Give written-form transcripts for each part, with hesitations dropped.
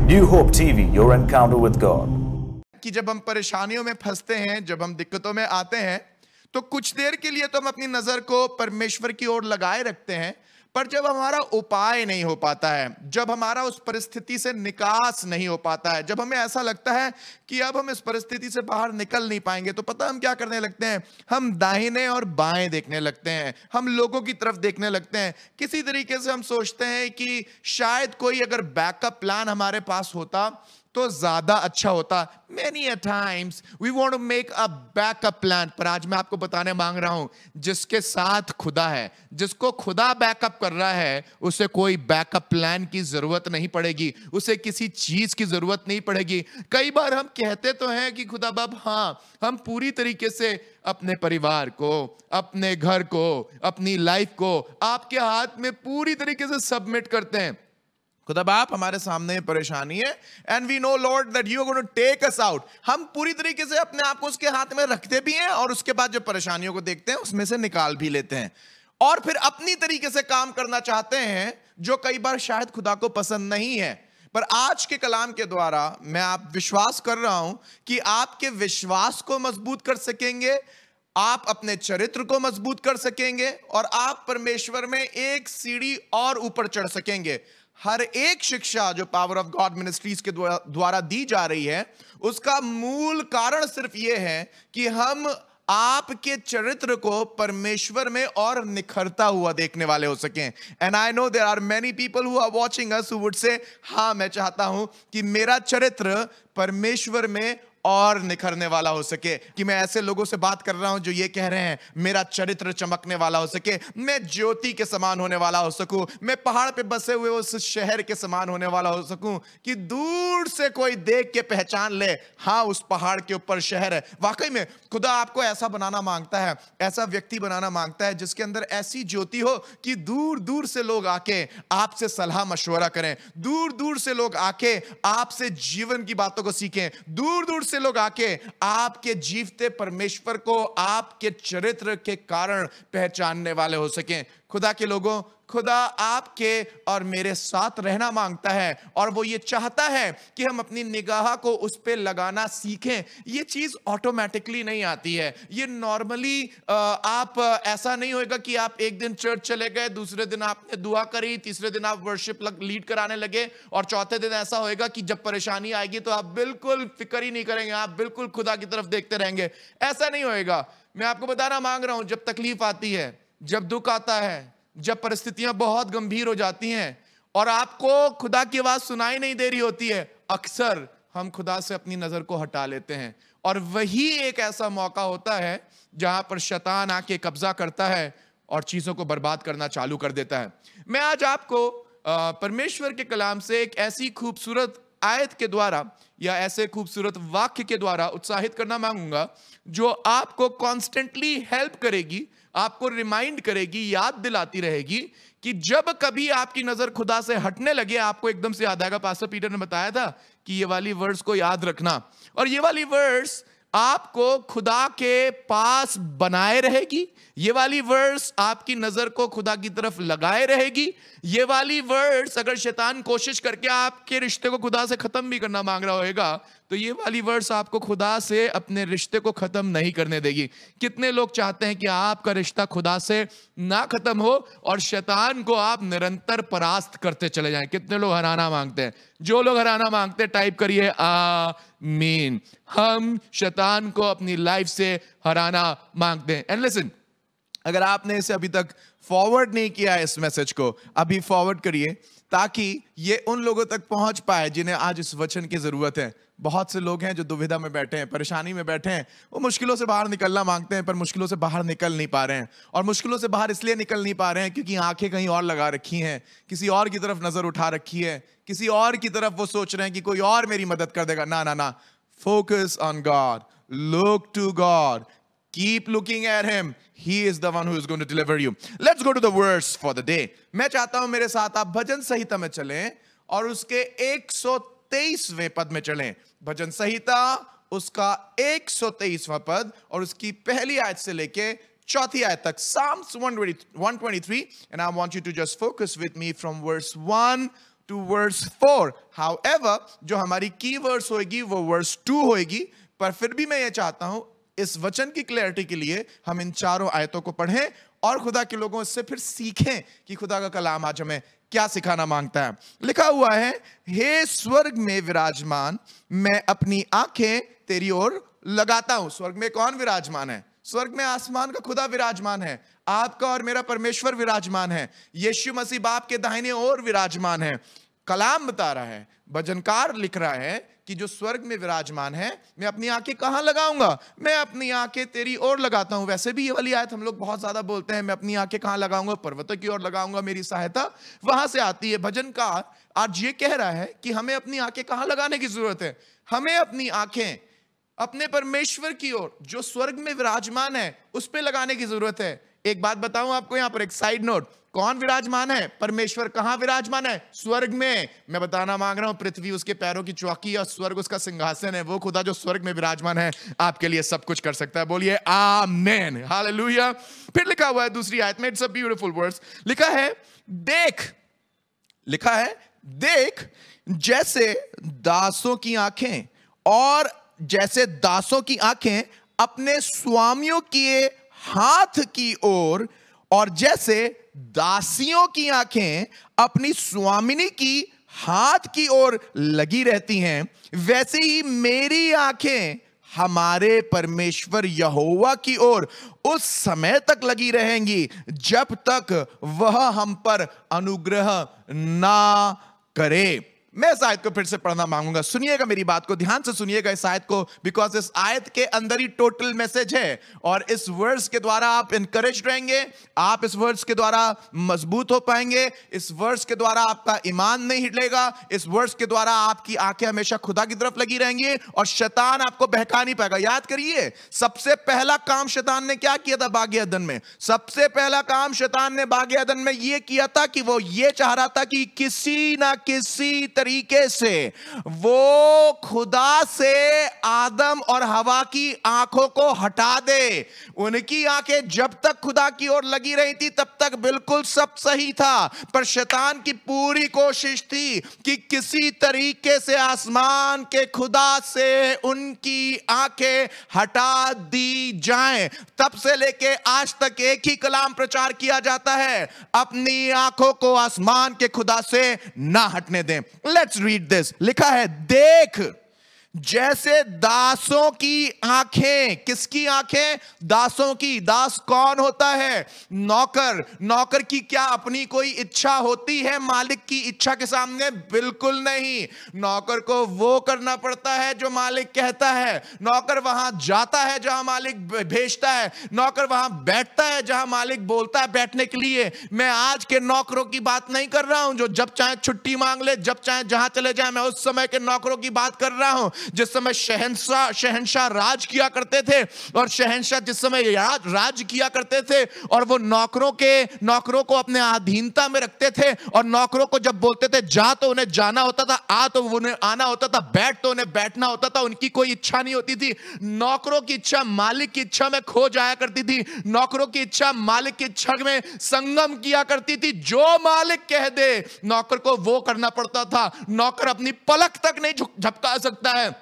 New Hope TV, your encounter with God. कि जब हम परेशानियों में फंसते हैं, जब हम दिक्कतों में आते हैं, तो कुछ देर के लिए तो हम अपनी नजर को परमेश्वर की ओर लगाए रखते हैं, पर जब हमारा उपाय नहीं हो पाता है, जब हमारा उस परिस्थिति से निकास नहीं हो पाता है, जब हमें ऐसा लगता है कि अब हम इस परिस्थिति से बाहर निकल नहीं पाएंगे, तो पता हम क्या करने लगते हैं? हम दाहिने और बाएं देखने लगते हैं, हम लोगों की तरफ देखने लगते हैं। किसी तरीके से हम सोचते हैं कि शायद कोई अगर बैकअप प्लान हमारे पास होता तो ज्यादा अच्छा होता। Many a times we want to make a backup plan, पर आज मैं आपको बताने मांग रहा हूं, जिसके साथ खुदा है, जिसको खुदा बैकअप कर रहा है, उसे कोई बैकअप प्लान की जरूरत नहीं पड़ेगी, उसे किसी चीज की जरूरत नहीं पड़ेगी। कई बार हम कहते तो हैं कि खुदा बाब, हाँ, हम पूरी तरीके से अपने परिवार को, अपने घर को, अपनी लाइफ को आपके हाथ में पूरी तरीके से सबमिट करते हैं। खुदा बाप, हमारे सामने परेशानी है and we know Lord that you are going to take us out. हम पूरी तरीके से अपने आप को उसके हाथ में रखते भी हैं और उसके बाद जो परेशानियों को देखते हैं उसमें से निकाल भी लेते हैं और फिर अपनी तरीके से काम करना चाहते हैं, जो कई बार शायद खुदा को पसंद नहीं है। पर आज के कलाम के द्वारा मैं आप विश्वास कर रहा हूं कि आपके विश्वास को मजबूत कर सकेंगे, आप अपने चरित्र को मजबूत कर सकेंगे और आप परमेश्वर में एक सीढ़ी और ऊपर चढ़ सकेंगे। हर एक शिक्षा जो पावर ऑफ गॉड मिनिस्ट्रीज के द्वारा दी जा रही है, उसका मूल कारण सिर्फ यह है कि हम आपके चरित्र को परमेश्वर में और निखरता हुआ देखने वाले हो सकें। And I know there are many people who are watching us who would say, हाँ, मैं चाहता हूं कि मेरा चरित्र परमेश्वर में और निखरने वाला हो सके, कि मैं ऐसे लोगों से बात कर रहा हूं जो ये कह रहे हैं मेरा चरित्र चमकने वाला हो सके, मैं ज्योति के समान होने वाला हो सकूं, मैं पहाड़ पे बसे हुए उस शहर के समान होने वाला हो सकूं कि दूर से कोई देख के पहचान ले, हाँ, उस पहाड़ के ऊपर शहर है। वाकई में खुदा आपको ऐसा बनाना मांगता है, ऐसा व्यक्ति बनाना मांगता है जिसके अंदर ऐसी ज्योति हो कि दूर दूर से लोग आके आपसे सलाह मशवरा करें, दूर दूर से लोग आके आपसे जीवन की बातों को सीखें, दूर दूर से लोग आके आपके जीवते परमेश्वर को आपके चरित्र के कारण पहचानने वाले हो सकें। खुदा के लोगों, खुदा आपके और मेरे साथ रहना मांगता है और वो ये चाहता है कि हम अपनी निगाह को उस पे लगाना सीखें। ये चीज ऑटोमेटिकली नहीं आती है, ये नॉर्मली आप ऐसा नहीं होगा कि आप एक दिन चर्च चले गए, दूसरे दिन आपने दुआ करी, तीसरे दिन आप वर्शिप लीड कराने लगे और चौथे दिन ऐसा होएगा कि जब परेशानी आएगी तो आप बिल्कुल फिक्र ही नहीं करेंगे, आप बिल्कुल खुदा की तरफ देखते रहेंगे। ऐसा नहीं होएगा। मैं आपको बताना मांग रहा हूं, जब तकलीफ आती है, जब दुख आता है, जब परिस्थितियां बहुत गंभीर हो जाती हैं और आपको खुदा की आवाज सुनाई नहीं दे रही होती है, अक्सर हम खुदा से अपनी नजर को हटा लेते हैं और वही एक ऐसा मौका होता है जहां पर शैतान आके कब्जा करता है और चीजों को बर्बाद करना चालू कर देता है। मैं आज आपको परमेश्वर के कलाम से एक ऐसी खूबसूरत आयत के द्वारा या ऐसे खूबसूरत वाक्य के द्वारा उत्साहित करना मांगूंगा जो आपको कॉन्स्टेंटली हेल्प करेगी, आपको रिमाइंड करेगी, याद दिलाती रहेगी कि जब कभी आपकी नजर खुदा से हटने लगे, आपको एकदम से याद आएगा, पास्टर पीटर ने बताया था कि ये वाली वर्ड्स को याद रखना, और ये वाली वर्ड्स आपको खुदा के पास बनाए रहेगी, ये वाली वर्ड्स आपकी नजर को खुदा की तरफ लगाए रहेगी। ये वाली वर्ड्स अगर शैतान कोशिश करके आपके रिश्ते को खुदा से खत्म भी करना मांग रहा होगा, तो ये वाली वर्ड्स आपको खुदा से अपने रिश्ते को खत्म नहीं करने देगी। कितने लोग चाहते हैं कि आपका रिश्ता खुदा से ना खत्म हो और शैतान को आप निरंतर परास्त करते चले जाएं? कितने लोग हराना मांगते हैं? जो लोग हराना मांगते हैं टाइप करिए आमीन। हम शैतान को अपनी लाइफ से हराना मांगते हैं। एंड लिसन, अगर आपने इसे अभी तक फॉरवर्ड नहीं किया है, इस मैसेज को अभी फॉरवर्ड करिए ताकि ये उन लोगों तक पहुंच पाए जिन्हें आज इस वचन की जरूरत है। बहुत से लोग हैं जो दुविधा में बैठे हैं, परेशानी में बैठे हैं, वो मुश्किलों से बाहर निकलना मांगते हैं पर मुश्किलों से बाहर निकल नहीं पा रहे हैं। और मुश्किलों से बाहर इसलिए निकल नहीं पा रहे हैं क्योंकि आंखें कहीं और लगा रखी हैं, किसी और की तरफ नजर उठा रखी है, किसी और की तरफ वो सोच रहे हैं कि कोई और मेरी मदद कर देगा। ना ना ना, focus on God, look to God, keep looking at him. He is the one who is going to deliver you. Let's go to the verse for the day. मैं चाहता हूं मेरे साथ आप भजन संहिता में चलें और उसके 123वें पद में चलें। भजन संहिता उसका 123वां पद और उसकी पहली आयत से लेके चौथी आयत तक, Psalms 123, and I want you to just focus with me from verse 1 to verse 4. However, जो हमारी की वर्स होगी वो verse 2 होगी, पर फिर भी मैं ये चाहता हूं इस वचन की क्लैरिटी के लिए हम इन चारों आयतों को पढ़ें और खुदा के लोगों से फिर सीखें कि खुदा का कलाम आज हमें क्या सिखाना मांगता है। लिखा हुआ है, हे स्वर्ग में विराजमान, मैं अपनी आंखें तेरी ओर लगाता हूं। स्वर्ग में कौन विराजमान है? स्वर्ग में आसमान का खुदा विराजमान है, आपका और मेरा परमेश्वर विराजमान है, यीशु मसीह बाप के दाहिने ओर विराजमान है। कलाम बता रहा है, भजनकार लिख रहा है कि जो स्वर्ग में विराजमान है, मैं अपनी आंखें कहां लगाऊंगा? मैं अपनी आंखें तेरी ओर लगाता हूं। वैसे भी ये वाली आयत हम लोग बहुत ज्यादा बोलते हैं, मैं अपनी आंखें कहां लगाऊंगा? पर्वतों की ओर लगाऊंगा, मेरी सहायता वहां से आती है। भजनकार आज ये कह रहा है कि हमें अपनी आंखें कहां लगाने की जरूरत है? हमें अपनी आंखें अपने परमेश्वर की ओर जो स्वर्ग में विराजमान है उस पे लगाने की जरूरत है। एक बात बताऊं आपको, यहां पर एक साइड नोट, कौन विराजमान है? परमेश्वर। कहां विराजमान है? स्वर्ग में। मैं बताना मांग रहा हूं, पृथ्वी उसके पैरों की चौकी और स्वर्ग उसका सिंहासन है। वो खुदा जो स्वर्ग में विराजमान है आपके लिए सब कुछ कर सकता है। बोलिए आमेन, हालेलुया। फिर लिखा हुआ है दूसरी आयत में, इट्स अ ब्यूटीफुल वर्ड्स, लिखा है देख, लिखा है देख जैसे दासों की आंखें, और जैसे दासों की आंखें अपने स्वामियों के हाथ की ओर, और जैसे दासियों की आंखें अपनी स्वामिनी की हाथ की ओर लगी रहती हैं, वैसे ही मेरी आंखें हमारे परमेश्वर यहोवा की ओर उस समय तक लगी रहेंगी जब तक वह हम पर अनुग्रह ना करे। मैं इस आयत को फिर से पढ़ना मांगूंगा, सुनिएगा मेरी बात को, ध्यान से सुनिएगा इस आयत को, बिकॉज इस आयत के अंदर ही टोटल मैसेज है। और इस वर्ड्स के द्वारा आप इनकरेज रहेंगे, आप इस वर्ड्स के द्वारा मजबूत हो पाएंगे, इस वर्ड्स के द्वारा आपका ईमान नहीं हिलेगा, इस वर्ड्स के द्वारा आपकी आंखें हमेशा खुदा की तरफ लगी रहेंगी और शैतान आपको बहका नहीं पाएगा। याद करिए, सबसे पहला काम शैतान ने क्या किया था बागे अदन में? सबसे पहला काम शैतान ने बागे अदन में यह किया था कि वो ये चाह रहा था कि किसी ना किसी तरीके से वो खुदा से आदम और हवा की आंखों को हटा दे। उनकी आंखें जब तक खुदा की ओर लगी रही थी तब तक बिल्कुल सब सही था, पर शैतान की पूरी कोशिश थी कि किसी तरीके से आसमान के खुदा से उनकी आंखें हटा दी जाएं। तब से लेके आज तक एक ही कलाम प्रचार किया जाता है, अपनी आंखों को आसमान के खुदा से ना हटने दें। Let's read this. लिखा है देख जैसे दासों की आंखें, किसकी आंखें? दासों की। दास कौन होता है? नौकर। नौकर की क्या अपनी कोई इच्छा होती है मालिक की इच्छा के सामने? बिल्कुल नहीं। नौकर को वो करना पड़ता है जो मालिक कहता है। नौकर वहां जाता है जहां मालिक भेजता है, नौकर वहां बैठता है जहां मालिक बोलता है बैठने के लिए। मैं आज के नौकरों की बात नहीं कर रहा हूं जो जब चाहे छुट्टी मांग ले, जब चाहे जहां चले जाए। मैं उस समय के नौकरों की बात कर रहा हूं जिस समय शहंशाह राज किया करते थे, और शहंशाह जिस समय राज किया करते थे और वो नौकरों को अपने अधीनता में रखते थे, और नौकरों को जब बोलते थे जा तो उन्हें जाना होता था, आ तो उन्हें आना होता था, बैठ तो उन्हें बैठना होता था। उनकी कोई इच्छा नहीं होती थी। नौकरों की इच्छा मालिक की इच्छा में खो जाया करती थी। नौकरों की इच्छा मालिक की इच्छा में संगम किया करती थी। जो मालिक कह दे नौकर को वो करना पड़ता था। नौकर अपनी पलक तक नहीं झपका सकता है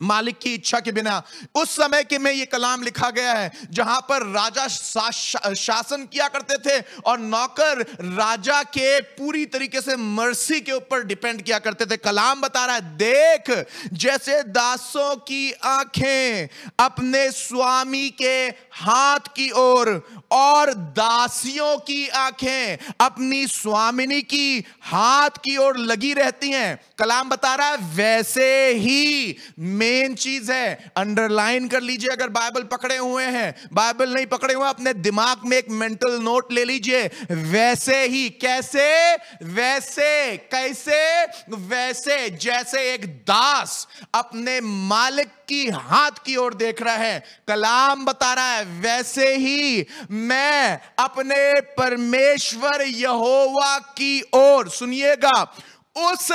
मालिक की इच्छा के बिना। उस समय के में ये कलाम लिखा गया है जहां पर राजा शासन किया करते थे और नौकर राजा के पूरी तरीके से मर्सी के ऊपर डिपेंड किया करते थे। कलाम बता रहा है देख जैसे दासों की आंखें अपने स्वामी के हाथ की ओर, और दासियों की आंखें अपनी स्वामिनी की हाथ की ओर लगी रहती हैं। कलाम बता रहा है वैसे ही। मेन चीज है, अंडरलाइन कर लीजिए अगर बाइबल पकड़े हुए हैं। बाइबल नहीं पकड़े हुए अपने दिमाग में एक मेंटल नोट ले लीजिए। वैसे ही। कैसे? वैसे। कैसे? वैसे जैसे एक दास अपने मालिक की हाथ की ओर देख रहा है। कलाम बता रहा है वैसे ही मैं अपने परमेश्वर यहोवा की ओर, सुनिएगा, उस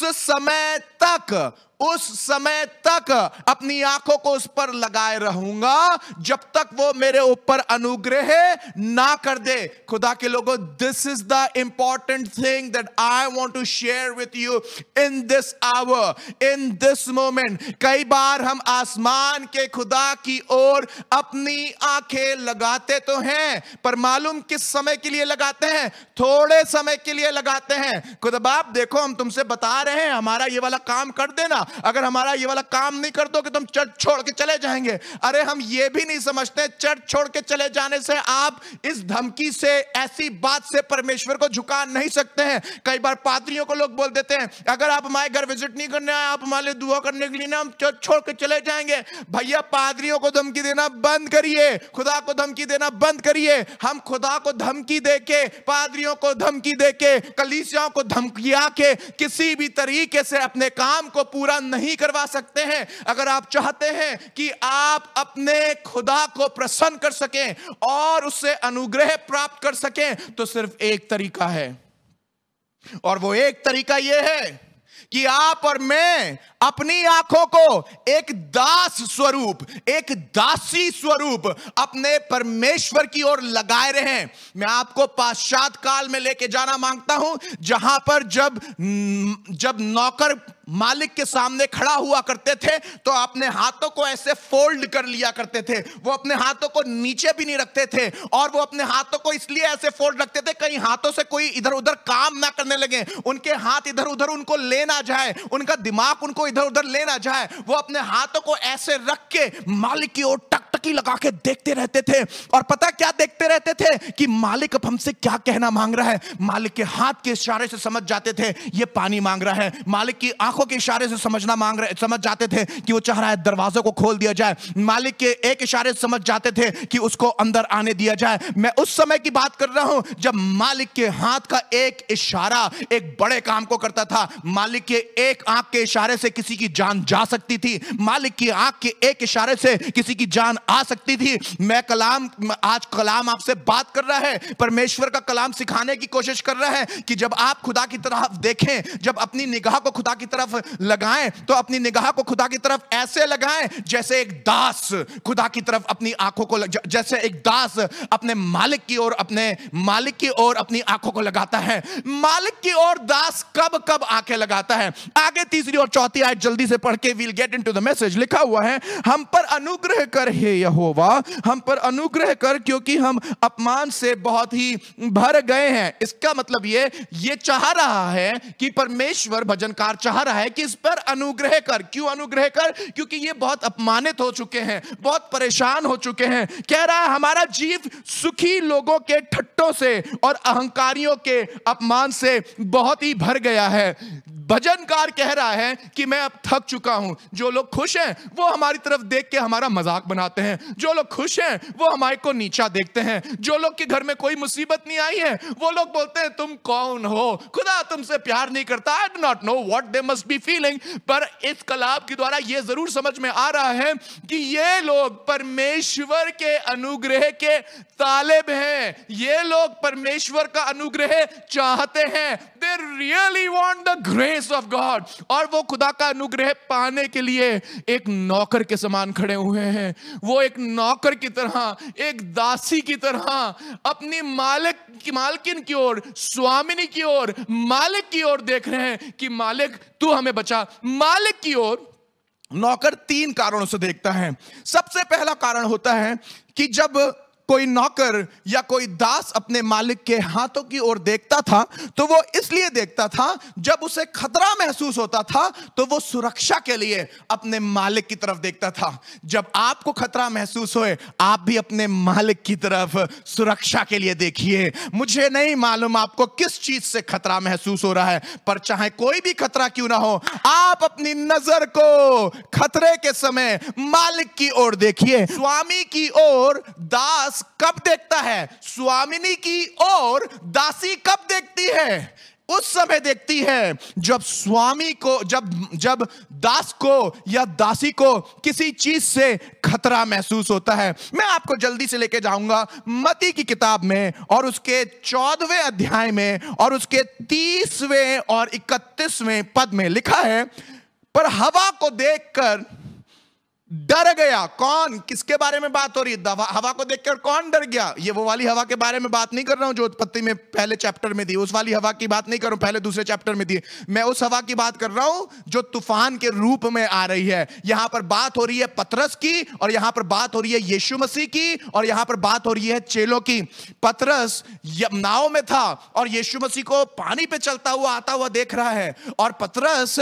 समय तक उस समय तक अपनी आंखों को उस पर लगाए रहूंगा जब तक वो मेरे ऊपर अनुग्रह ना कर दे। खुदा के लोगों, this is the important thing that I want to share with you in this hour, in this moment. कई बार हम आसमान के खुदा की ओर अपनी आंखें लगाते तो हैं, पर मालूम किस समय के लिए लगाते हैं? थोड़े समय के लिए लगाते हैं। खुदा बाप देखो, हम तुमसे बता रहे हैं हमारा ये वाला काम कर देना, अगर हमारा ये वाला काम नहीं कर दोगे तो हम चर्च छोड़ के चले जाएंगे। अरे हम ये भी नहीं समझते चर्च छोड़ के चले जाने से आप इस धमकी से, ऐसी बात से परमेश्वर को झुका नहीं सकते हैं। कई बार पादरियों को लोग बोल देते हैं अगर आप हमारे घर विजिट नहीं करने आए, आप हमारे लिए दुआ करने के लिए ना, हम चर्च छोड़ के चले जाएंगे। भैया पादरियों को धमकी देना बंद करिए, खुदा को धमकी देना बंद करिए। हम खुदा को धमकी देके, पादरियों को धमकी देके, कलीसियाओं को धमकिया के किसी भी तरीके से अपने काम को पूरा नहीं करवा सकते हैं। अगर आप चाहते हैं कि आप अपने खुदा को प्रसन्न कर सकें और उससे अनुग्रह प्राप्त कर सकें तो सिर्फ एक तरीका है, और वो एक तरीका यह है कि आप और मैं अपनी आंखों को एक दास स्वरूप, एक दासी स्वरूप अपने परमेश्वर की ओर लगाए रहें। मैं आपको पाश्चात्य काल में लेके जाना मांगता हूं, जहां पर जब नौकर मालिक के सामने खड़ा हुआ करते थे तो अपने हाथों को ऐसे फोल्ड कर लिया करते थे। वो अपने हाथों को नीचे भी नहीं रखते थे, और वो अपने हाथों को इसलिए ऐसे फोल्ड रखते थे कहीं हाथों से कोई इधर उधर काम ना करने लगे, उनके हाथ इधर उधर उनको लेना जाए, उनका दिमाग उनको इधर उधर लेना जाए। वो अपने हाथों को ऐसे रख के मालिक की ओर टकटकी लगा के देखते रहते थे, और पता क्या देखते रहते थे कि मालिक अब हमसे क्या कहना मांग रहा है। मालिक के हाथ के इशारे से समझ जाते थे ये पानी मांग रहा है, मालिक की आंखों के इशारे से समझ जाते थे कि वो चाह रहा है दरवाजों को खोल दिया जाए, मालिक के एक इशारे से समझ जाते थे कि उसको अंदर आने दिया जाए। मैं उस समय की बात कर रहा हूं जब मालिक के हाथ का एक इशारा एक बड़े काम को करता था। मालिक के एक आंख के इशारे से किसी की जान जा सकती थी, मालिक की आंख के एक इशारे से किसी की जान आ सकती थी। आज कलाम आपसे बात कर रहा है, परमेश्वर का कलाम सिखाने की कोशिश कर रहा है कि जब आप खुदा की तरफ देखें, जब अपनी निगाह को खुदा की तरफ लगाएं तो अपनी निगाह को खुदा की तरफ ऐसे लगाएं जैसे एक दास खुदा की तरफ अपनी आंखों को, जैसे एक दास अपने मालिक की ओर, अपने मालिक की ओर अपनी आंखों को लगाता है। मालिक की ओर दास कब कब आंखें लगाता है? आगे तीसरी और चौथी आयत जल्दी से पढ़ के we'll get into the message. लिखा हुआ है, हम पर अनुग्रह कर हे यहोवा, हम पर अनुग्रह कर क्योंकि हम अपमान से बहुत ही भर गए हैं। इसका मतलब ये चाह रहा है कि परमेश्वर, भजनकार चाह रहा है कि इस पर अनुग्रह कर। क्यों अनुग्रह कर? क्योंकि ये बहुत अपमानित हो चुके हैं, बहुत परेशान हो चुके हैं। कह रहा है हमारा जीव सुखी लोगों के ठट्टों से और अहंकारियों के अपमान से बहुत ही भर गया है। भजनकार कह रहा है कि मैं अब थक चुका हूं। जो लोग खुश हैं वो हमारी तरफ देख के हमारा मजाक बनाते हैं, जो लोग खुश हैं वो हमारे को नीचा देखते हैं, जो लोग के घर में कोई मुसीबत नहीं आई है वो लोग बोलते हैं तुम कौन हो, खुदा तुमसे प्यार नहीं करता। I do not know what they must be feeling, पर इस कलाम के द्वारा ये जरूर समझ में आ रहा है कि ये लोग परमेश्वर के अनुग्रह के तालिब हैं, ये लोग परमेश्वर का अनुग्रह चाहते हैं। They really want the grace of God, और वो खुदा का अनुग्रह पाने के लिए एक नौकर के समान खड़े हुए हैं। वो एक नौकर की तरह, एक दासी की तरह अपनी मालकिन की ओर, स्वामिनी की ओर, मालिक की ओर देख रहे हैं कि मालिक तू हमें बचा। मालिक की ओर नौकर तीन कारणों से देखता है। सबसे पहला कारण होता है कि जब कोई नौकर या कोई दास अपने मालिक के हाथों की ओर देखता था तो वो इसलिए देखता था, जब उसे खतरा महसूस होता था तो वो सुरक्षा के लिए अपने मालिक की तरफ देखता था। जब आपको खतरा महसूस होए, आप भी अपने मालिक की तरफ सुरक्षा के लिए देखिए। मुझे नहीं मालूम आपको किस चीज से खतरा महसूस हो रहा है, पर चाहे कोई भी खतरा क्यों ना हो, आप अपनी नजर को खतरे के समय मालिक की ओर देखिए। स्वामी की ओर दास कब देखता है? स्वामिनी की ओर दासी कब देखती है? उस समय देखती है जब स्वामी को, जब दास को या दासी को किसी चीज से खतरा महसूस होता है। मैं आपको जल्दी से लेके जाऊंगा मत्ती की किताब में, और उसके 14वें अध्याय में और उसके 30वें और 31वें पद में लिखा है, पर हवा को देखकर डर गया। कौन, किसके बारे में बात हो रही है? हवा को देखकर कौन डर गया? ये वो वाली हवा के बारे में बात नहीं कर रहा हूं जो उत्पत्ति में पहले चैप्टर में थी, उस वाली हवा की बात नहीं कर रहा हूं पहले दूसरे चैप्टर में थी। मैं उस हवा की बात कर रहा हूं जो तूफान के रूप में आ रही है। यहां पर बात हो रही है पतरस की, और यहां पर बात हो रही है यीशु मसीह की, और यहां पर बात हो रही है चेलों की। पतरस नाव में था और यीशु मसीह को पानी पे चलता हुआ आता हुआ देख रहा है, और पतरस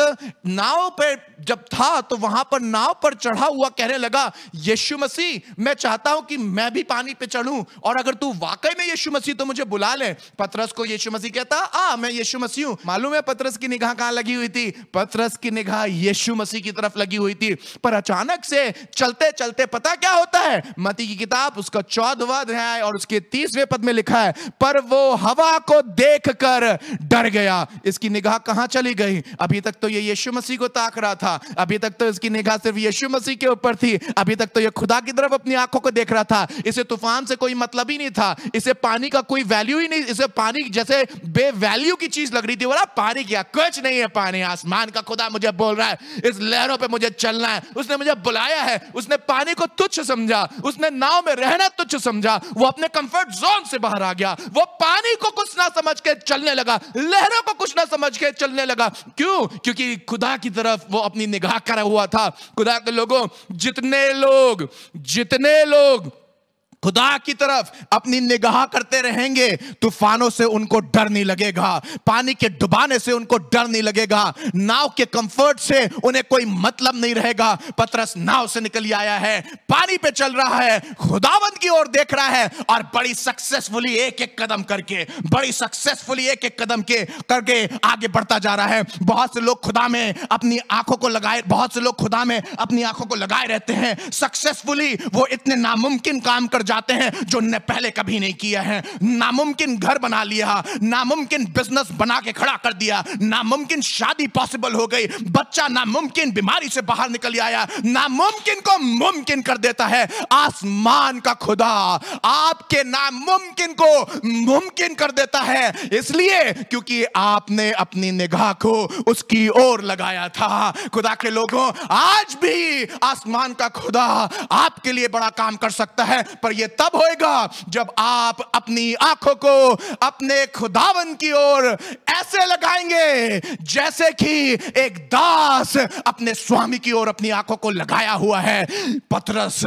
नाव पे जब था तो वहां पर नाव पर चढ़ा हुआ कहने लगा, यीशु मसीह मैं चाहता हूं कि मैं भी पानी पे चढ़ूं, और अगर तू वाकई में यीशु मसीह तो मुझे बुला ले। पतरस को यीशु मसीह कहता, मैं यीशु मसीह हूं। मालूम है पतरस की निगाह कहां लगी हुई थी? पतरस की निगाह यीशु मसीह की तरफ लगी हुई थी। पर अचानक से चलते चलते पता क्या होता है? मत्ती की किताब उसका 14वां अध्याय और उसके 30वें पद में लिखा है, पर वो हवा को देखकर डर गया। इसकी निगाह कहां चली गई? अभी तक तो ये यीशु मसीह को ताक रहा था, अभी तक तो इसकी निगाह सिर्फ यीशु मसीह के ऊपर थी, अभी तक तो ये खुदा की तरफ अपनी आंखों को देख रहा था। इसे तूफान से कोई मतलब ही नहीं था, इसे पानी का कोई वैल्यू ही नहीं, इसे पानी जैसे बे वैल्यू की चीज लग रही थी। बोला पानी क्या, कुछ नहीं है पानी, आसमान का खुदा मुझे बोल रहा है, इस लहरों पे मुझे चलना है, उसने मुझे बुलाया है। उसने पानी को तुच्छ समझा, उसने नाव में रहना तुच्छ समझा, वो अपने कंफर्ट जोन से बाहर आ गया। वो पानी को कुछ ना समझ के चलने लगा, लहरों को कुछ ना समझ के चलने लगा। क्यों? क्योंकि खुदा की तरफ वो अपनी निगाह करा हुआ था। खुदा के लोगों, जितने लोग खुदा की तरफ अपनी निगाह करते रहेंगे, तूफानों से उनको डर नहीं लगेगा, पानी के डुबाने से उनको डर नहीं लगेगा, नाव के कंफर्ट से उन्हें कोई मतलब नहीं रहेगा। पतरस नाव से निकल आया है, पानी पे चल रहा है, खुदावंद की ओर देख रहा है, और बड़ी सक्सेसफुली एक एक कदम करके आगे बढ़ता जा रहा है। बहुत से लोग खुदा में अपनी आंखों को लगाए रहते हैं। सक्सेसफुली वो इतने नामुमकिन काम कर जाते हैं जो उन्होंने पहले कभी नहीं किया है। नामुमकिन घर बना लिया, नामुमकिन बिजनेस बना के खड़ा कर दिया, नामुमकिन शादी पॉसिबल हो गई, बच्चा नामुमकिन बीमारी से बाहर निकल आया। नामुमकिन को मुमकिन कर देता है आसमान का खुदा, आपके नामुमकिन को मुमकिन कर देता है, इसलिए क्योंकि आपने अपनी निगाह को उसकी ओर लगाया था। खुदा के लोगों, आज भी आसमान का खुदा आपके लिए बड़ा काम कर सकता है, पर यह तब होएगा जब आप अपनी आंखों को अपने खुदावन की ओर ऐसे लगाएंगे जैसे कि एक दास अपने स्वामी की ओर अपनी आंखों को लगाया हुआ है। पतरस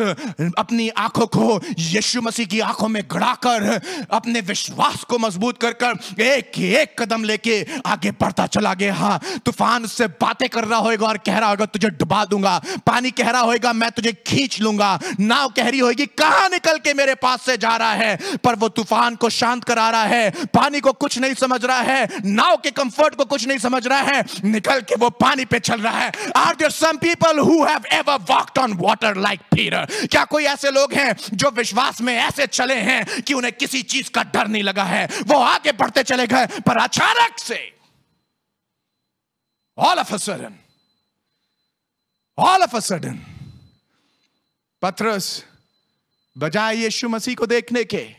अपनी आंखों को यीशु मसीह की आंखों में गड़ाकर अपने विश्वास को मजबूत कर एक एक कदम लेके आगे बढ़ता चला गया। तूफान उससे बातें कर रहा होगा और कह रहा होगा तुझे डुबा दूंगा, पानी कह रहा होगा मैं तुझे खींच लूंगा, नाव कह रही होगी कहां निकल के मेरे पास से जा रहा है, पर वो तूफान को शांत करा रहा है, पानी को कुछ नहीं समझ रहा है, नाव के कंफर्ट को कुछ नहीं समझ रहा है, निकल के वो पानी पे चल रहा है। Are there some people who have ever walked on water like Peter? क्या कोई ऐसे लोग हैं जो विश्वास में ऐसे चले हैं कि उन्हें किसी चीज का डर नहीं लगा है, वो आगे बढ़ते चले गए, पर अचानक से all of a sudden पतरस बजाय यीशु मसीह को देखने के,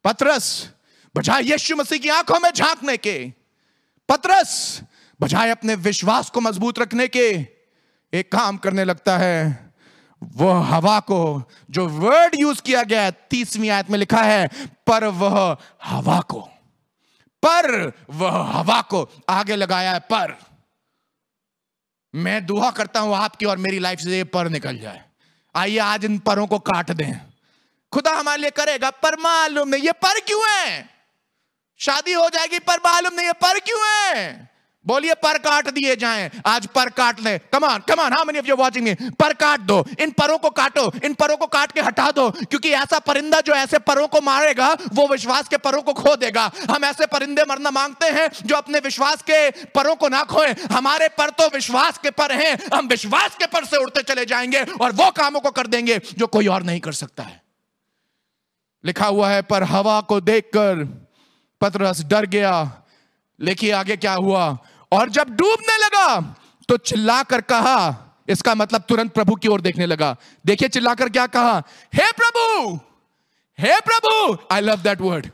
पतरस बजाय यीशु मसीह की आंखों में झांकने के, पतरस बजाय अपने विश्वास को मजबूत रखने के, एक काम करने लगता है। वो हवा को, जो वर्ड यूज किया गया है 30वीं आयत में लिखा है, पर वह हवा को आगे लगाया है। पर मैं दुआ करता हूं आपकी और मेरी लाइफ से ये पर निकल जाए। आइए आज इन परों को काट दें। खुदा हमारे लिए करेगा, पर मालूम नहीं ये पर क्यों है। शादी हो जाएगी पर मालूम नहीं ये पर क्यों है। बोलिए पर काट दिए जाएं, आज पर काट ले। Come on, how many of you watching me? पर काट दो, इन परों को काटो, इन परों को काट के हटा दो, क्योंकि ऐसा परिंदा जो ऐसे परों को मारेगा वो विश्वास के परों को खो देगा। हम ऐसे परिंदे मरना मांगते हैं जो अपने विश्वास के परों को ना खोए। हमारे पर तो विश्वास के पर हैं, हम विश्वास के पर से उड़ते चले जाएंगे और वो कामों को कर देंगे जो कोई और नहीं कर सकता है। लिखा हुआ है, पर हवा को देखकर पतरस डर गया। लेकिन आगे क्या हुआ? और जब डूबने लगा तो चिल्लाकर कहा, इसका मतलब तुरंत प्रभु की ओर देखने लगा। देखिए चिल्लाकर क्या कहा, हे प्रभु, हे प्रभु। I love that word,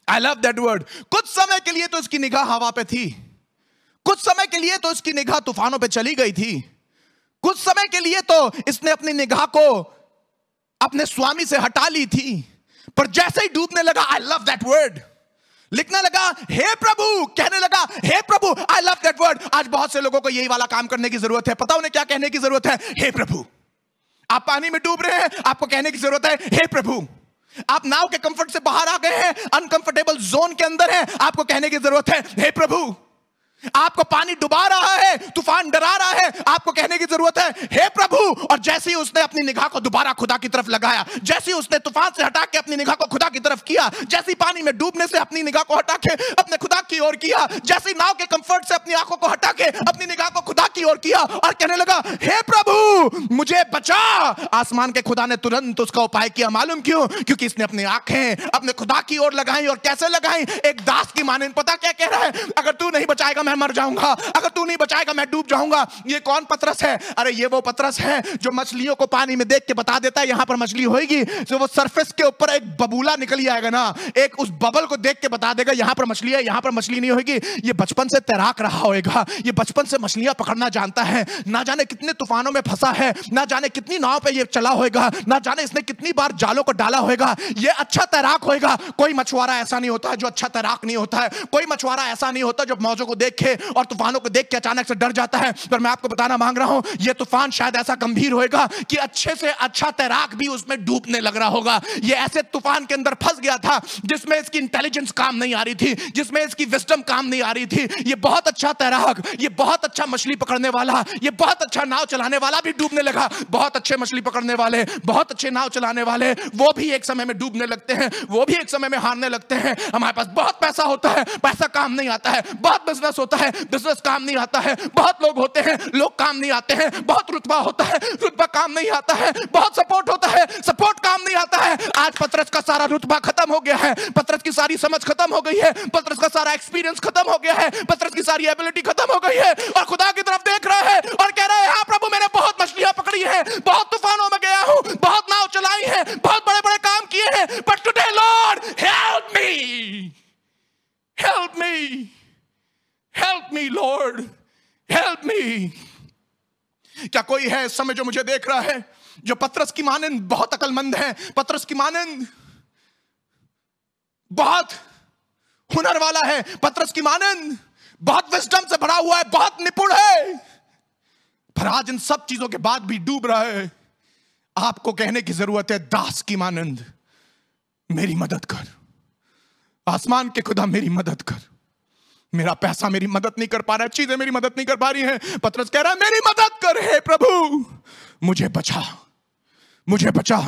I love that word. कुछ समय के लिए तो उसकी निगाह हवा पे थी, कुछ समय के लिए तो इसकी निगाह तूफानों पे चली गई थी, कुछ समय के लिए तो इसने अपनी निगाह को अपने स्वामी से हटा ली थी, पर जैसे ही डूबने लगा, आई लव दैट वर्ड, लिखने लगा हे प्रभु, कहने लगा हे प्रभु, आई लव दैट वर्ड। आज बहुत से लोगों को यही वाला काम करने की जरूरत है। पता उन्हें क्या कहने की जरूरत है? हे प्रभु। आप पानी में डूब रहे हैं, आपको कहने की जरूरत है हे प्रभु। आप नाव के कंफर्ट से बाहर आ गए हैं, अनकंफर्टेबल जोन के अंदर हैं, आपको कहने की जरूरत है हे प्रभु। आपको पानी डुबा रहा है, तूफान डरा रहा है, आपको कहने की जरूरत है हे प्रभु। और जैसे ही उसने अपनी निगाह को दोबारा खुदा की तरफ लगाया, जैसे ही उसने तूफान से हटा के अपनी निगाह को खुदा की तरफ किया, जैसे ही पानी में डूबने से अपनी निगाह को हटा के अपने खुदा की ओर किया, जैसे ही नाव के कंफर्ट से अपनी आंखों को हटा के अपनी निगाह को खुदा की ओर किया और कहने लगा हे प्रभु मुझे बचा, आसमान के खुदा ने तुरंत उसका उपाय किया। मालूम क्यों? क्योंकि इसने अपनी आंखें अपने खुदा की ओर लगाई। और कैसे लगाई? एक दास की माने। पता क्या कह रहा है? अगर तू नहीं बचाएगा मैं मर जाऊंगा, अगर तू नहीं बचाएगा मैं डूब जाऊंगा। ये कौन पतरस है? अरे ये वो पतरस है जो मछलियों को पानी में देख के बता देता है यहां पर मछली होगी। जो वो सरफेस के ऊपर एक बबूला निकल आएगा ना, एक उस बबल को देख के बता देगा यहां पर मछली है, यहां पर मछली नहीं होगी। ये बचपन से तैराक रहा होगा, ये बचपन से मछलियां पकड़ना जानता है, ना जाने कितने तूफानों में फंसा है, ना जाने कितनी नाव पे ये चला होगा, ना जाने इसने कितनी बार जालों को डाला होगा। ये अच्छा तैराक होगा। कोई मछुआरा ऐसा नहीं होता जो अच्छा तैराक नहीं होता है। कोई मछुआरा ऐसा नहीं होता जो मौजों को देखे और तूफानों को देख के अचानक से डर जाता है। पर मैं आपको बताना मांग रहा हूं, यह तूफान शायद ऐसा गंभीर होगा कि अच्छे से अच्छा तैराक भी उसमें डूबने लग रहा होगा। यह ऐसे तूफान के अंदर फंस गया था जिसमें इसकी इंटेलिजेंस काम नहीं आ रही थी, जिसमें इसकी विजडम काम नहीं आ रही थी। यह बहुत अच्छा तैराक, यह बहुत अच्छा मछली पकड़ने वाला, यह बहुत अच्छा नाव चलाने वाला भी डूबने लगा। बहुत अच्छे मछली पकड़ने वाले, बहुत अच्छे नाव चलाने वाले, वो भी एक समय में डूबने लगते हैं, वो भी एक समय में हारने लगते हैं। हमारे पास बहुत पैसा होता है, पैसा काम नहीं आता है। बहुत बिजनेस होता है, बिजनेस काम नहीं आता है। बहुत लोग होते हैं, लोग काम नहीं आते हैं। बहुत रुतबा होता है, रुतबा काम नहीं आता है। बहुत सपोर्ट होता है, सपोर्ट काम नहीं आता है। आज पतरस का सारा रुतबा खत्म हो गया है, पतरस की सारी समझ खत्म हो गई है, पतरस का सारा एक्सपीरियंस खत्म हो गया है, पतरस की सारी एबिलिटी खत्म हो गई है और खुदा की तरफ देख रहा है और कह रहा है हाँ प्रभु मैंने बहुत मछलियां पकड़ी है, बहुत तूफानों में गया हूं, बहुत नाव चलाई है, बहुत बड़े बड़े काम किए हैं, but today Lord help me, help me, help me Lord, help me. क्या कोई है इस समय जो मुझे देख रहा है जो पतरस की मानंद बहुत अकलमंद है, पतरस की मानंद बहुत हुनर वाला है, पतरस की मानंद बहुत विजडम से भरा हुआ है, बहुत निपुण है, पर आज इन सब चीजों के बाद भी डूब रहा है। आपको कहने की जरूरत है दास की मानंद मेरी मदद कर, आसमान के खुदा मेरी मदद कर। मेरा पैसा मेरी मदद नहीं कर पा रहा है, चीजें मेरी मदद नहीं कर पा रही हैं। पतरस कह रहा है मेरी मदद कर हे प्रभु, मुझे बचा, मुझे बचा।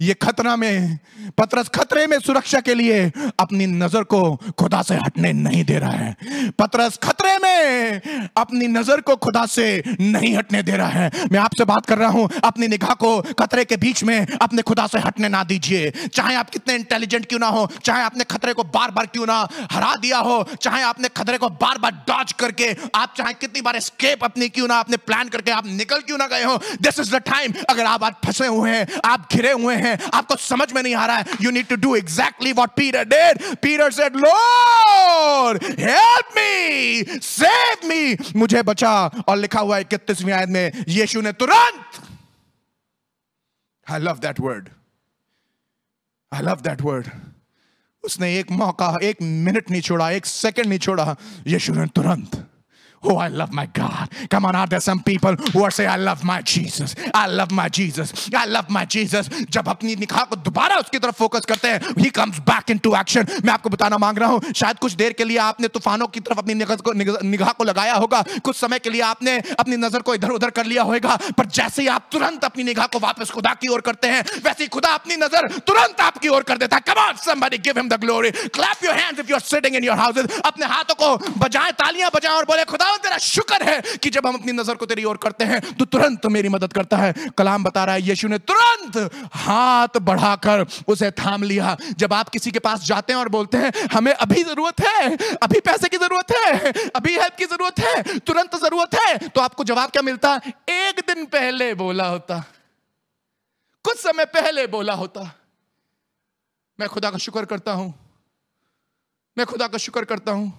ये खतरा में, पतरस खतरे में सुरक्षा के लिए अपनी नजर को खुदा से हटने नहीं दे रहा है। पतरस खतरे में अपनी नजर को खुदा से नहीं हटने दे रहा है। मैं आपसे बात कर रहा हूं, अपनी निगाह को खतरे के बीच में अपने खुदा से हटने ना दीजिए। चाहे आप कितने इंटेलिजेंट क्यों ना हो, चाहे आपने खतरे को बार बार क्यों ना हरा दिया हो, चाहे आपने खतरे को बार बार डॉज करके, आप चाहे कितनी बार एस्केप अपनी क्यों ना आपने प्लान करके आप निकल क्यों ना गए हो, दिस इज द टाइम। अगर आप आज फंसे हुए हैं, आप घिरे हुए हैं, आपको समझ में नहीं आ रहा है, you need to do exactly what Peter did. Peter said, Lord, help me, save me, मुझे बचा। और लिखा हुआ है 31वीं आयत में यीशु ने तुरंत, I love that word, I love that word, उसने एक मौका, एक मिनट नहीं छोड़ा, एक सेकंड नहीं छोड़ा, यीशु ने तुरंत, oh I love my God. Come on, are there some people who are saying I love my Jesus, I love my Jesus, I love my Jesus? जब अपनी निगाह को दोबारा उसकी तरफ फोकस करते हैं, he comes back into action. मैं आपको बताना मांग रहा हूं, शायद कुछ देर के लिए आपने तूफानों की तरफ अपनी निगाह को लगाया होगा, कुछ समय के लिए आपने अपनी नजर को इधर उधर कर लिया होगा, पर जैसे ही आप तुरंत अपनी निगाह को वापस खुदा की ओर करते हैं, वैसे ही खुदा अपनी नजर तुरंत आपकी ओर कर देता है। Come on, somebody give him the glory. Clap your hands if you're sitting in your houses. अपने हाथों को बजाएं, तालियां बजाएं और बोले खुदा तेरा शुक्र है कि जब हम अपनी नजर को तेरी ओर करते हैं तो तुरंत मेरी मदद करता है। कलाम बता रहा है यीशु ने तुरंत हाथ बढ़ाकर उसे थाम लिया। जब आप किसी के पास जाते हैं और बोलते हैं हमें अभी जरूरत है, अभी पैसे की जरूरत है, अभी हेल्प की जरूरत है, तुरंत जरूरत है, तो आपको जवाब क्या मिलता? एक दिन पहले बोला होता, कुछ समय पहले बोला होता। मैं खुदा का शुक्र करता हूं, मैं खुदा का शुक्र करता हूं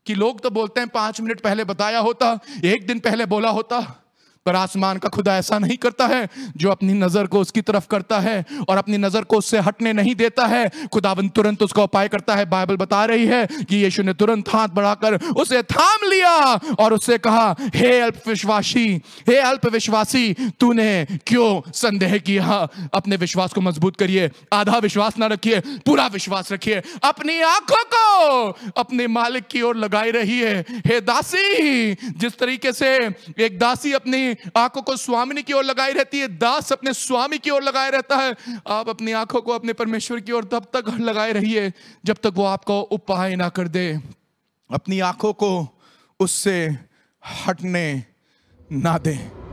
कि लोग तो बोलते हैं 5 मिनट पहले बताया होता, 1 दिन पहले बोला होता, पर आसमान का खुदा ऐसा नहीं करता है। जो अपनी नजर को उसकी तरफ करता है और अपनी नजर को उससे हटने नहीं देता है, खुदावंद तुरंत उसका उपाय करता है। बाइबल बता रही है कि यीशु ने तुरंत हाथ बढ़ाकर उसे थाम लिया और उससे कहा, हे अल्प विश्वासी, तूने क्यों संदेह किया? अपने विश्वास को मजबूत करिए, आधा विश्वास ना रखिए, पूरा विश्वास रखिए। अपनी आंखों को अपने मालिक की ओर लगाई रहिए। हे दासी, जिस तरीके से एक दासी अपनी आंखों को स्वामिनी की ओर लगाई रहती है, दास अपने स्वामी की ओर लगाए रहता है, आप अपनी आंखों को अपने परमेश्वर की ओर तब तक लगाए रहिए जब तक वो आपको उपाय ना कर दे। अपनी आंखों को उससे हटने ना दे।